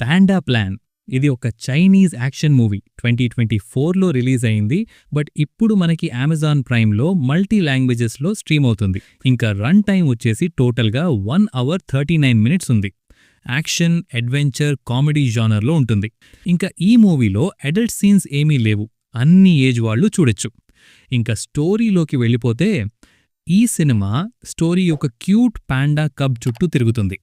Panda plan ఇది ఒక Chinese action movie 2024లో release అయింది. బట్ ఇప్పుడు మనకి అమెజాన్ ప్రైమ్లో మల్టీ లాంగ్వేజెస్లో స్ట్రీమ్ అవుతుంది. ఇంకా రన్ టైం వచ్చేసి టోటల్గా 1 అవర్ 39 మినిట్స్ ఉంది. యాక్షన్, అడ్వెంచర్, కామెడీ జానర్లో ఉంటుంది. ఇంకా ఈ మూవీలో అడల్ట్ సీన్స్ ఏమీ లేవు, అన్ని ఏజ్ వాళ్ళు చూడొచ్చు. ఇంకా స్టోరీలోకి వెళ్ళిపోతే ఈ సినిమా స్టోరీ ఒక క్యూట్ పాండా కబ్ చుట్టూ తిరుగుతుంది.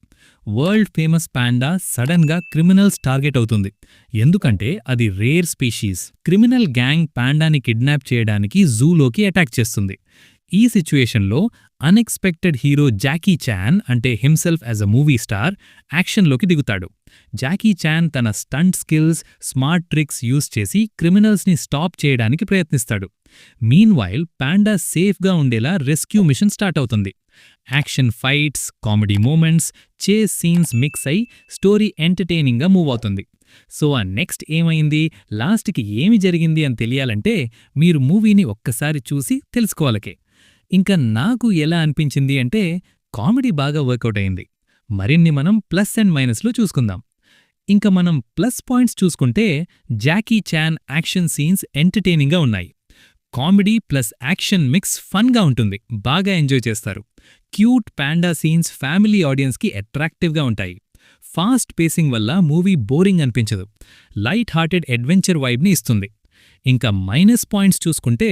వరల్డ్ ఫేమస్ పాండా సడన్గా క్రిమినల్స్ టార్గెట్ అవుతుంది. ఎందుకంటే అది రేర్ స్పీషీస్. క్రిమినల్ గ్యాంగ్ పాండాని కిడ్నాప్ చేయడానికి జూలోకి అటాక్ చేస్తుంది. ఈ సిచ్యుయేషన్లో అన్ఎక్స్పెక్టెడ్ హీరో జాకీ చాన్ అంటే himself as a movie star యాక్షన్లోకి దిగుతాడు. జాకీ చాన్ తన stunt skills, smart tricks use చేసి క్రిమినల్స్ని స్టాప్ చేయడానికి ప్రయత్నిస్తాడు. మీన్వైల్ పాండా సేఫ్గా ఉండేలా రెస్క్యూ మిషన్ స్టార్ట్ అవుతుంది. యాక్షన్ ఫైట్స్, కామెడీ మూమెంట్స్, చేస్ సీన్స్ మిక్స్ అయి స్టోరీ ఎంటర్టైనింగ్గా మూవ్ అవుతుంది. సో ఆ నెక్స్ట్ ఏమైంది, లాస్ట్కి ఏమి జరిగింది అని తెలియాలంటే మీరు మూవీని ఒక్కసారి చూసి తెలుసుకోవాలకే. ఇంకా నాకు ఎలా అనిపించింది అంటే కామెడీ బాగా వర్కౌట్ అయింది. మరిన్ని మనం ప్లస్ అండ్ మైనస్లో చూసుకుందాం. ఇంకా మనం ప్లస్ పాయింట్స్ చూసుకుంటే జాకీ చాన్ యాక్షన్ సీన్స్ ఎంటర్టైనింగ్గా ఉన్నాయి. కామెడీ ప్లస్ యాక్షన్ మిక్స్ ఫన్గా ఉంటుంది, బాగా ఎంజాయ్ చేస్తారు. క్యూట్ పాండా సీన్స్ ఫ్యామిలీ ఆడియన్స్కి అట్రాక్టివ్గా ఉంటాయి. ఫాస్ట్ పేసింగ్ వల్ల మూవీ బోరింగ్ అనిపించదు, లైట్ హార్టెడ్ అడ్వెంచర్ వైబ్ని ఇస్తుంది. ఇంకా మైనస్ పాయింట్స్ చూసుకుంటే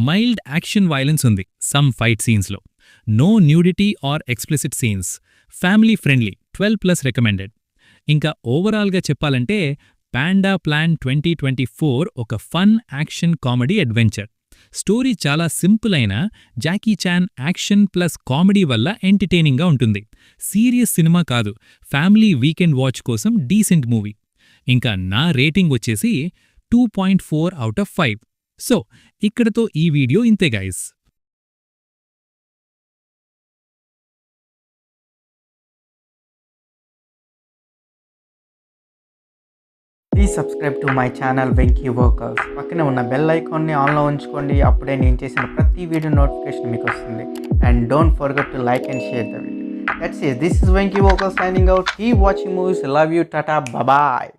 మైల్డ్ యాక్షన్ వైలెన్స్ ఉంది సమ్ ఫైట్ సీన్స్లో. No nudity or explicit scenes. Family friendly, 12+ recommended. ఇంకా ఓవరాల్గా చెప్పాలంటే పాండా ప్లాన్ 2024 ఒక fun action comedy adventure. Story చాలా సింపుల్ అయినా Jackie Chan action plus comedy వల్ల ఎంటర్టైనింగ్గా ఉంటుంది. సీరియస్ సినిమా కాదు, ఫ్యామిలీ వీకెండ్ వాచ్ కోసం డీసెంట్ మూవీ. ఇంకా నా రేటింగ్ వచ్చేసి 2.4/5. సో ఇక్కడతో ఈ వీడియో ఇంతే guys. Please subscribe to my channel Venky workers. పక్కనే ఉన్న బెల్ ఐకాన్ని ఆన్లో ఉంచుకోండి, అప్పుడే నేను చేసిన ప్రతి వీడియో నోటిఫికేషన్ మీకు వస్తుంది. And don't forget to like and share the video. That's it. This is Venky Workers signing out. Keep watching movies. Love you. Tata. Bye bye.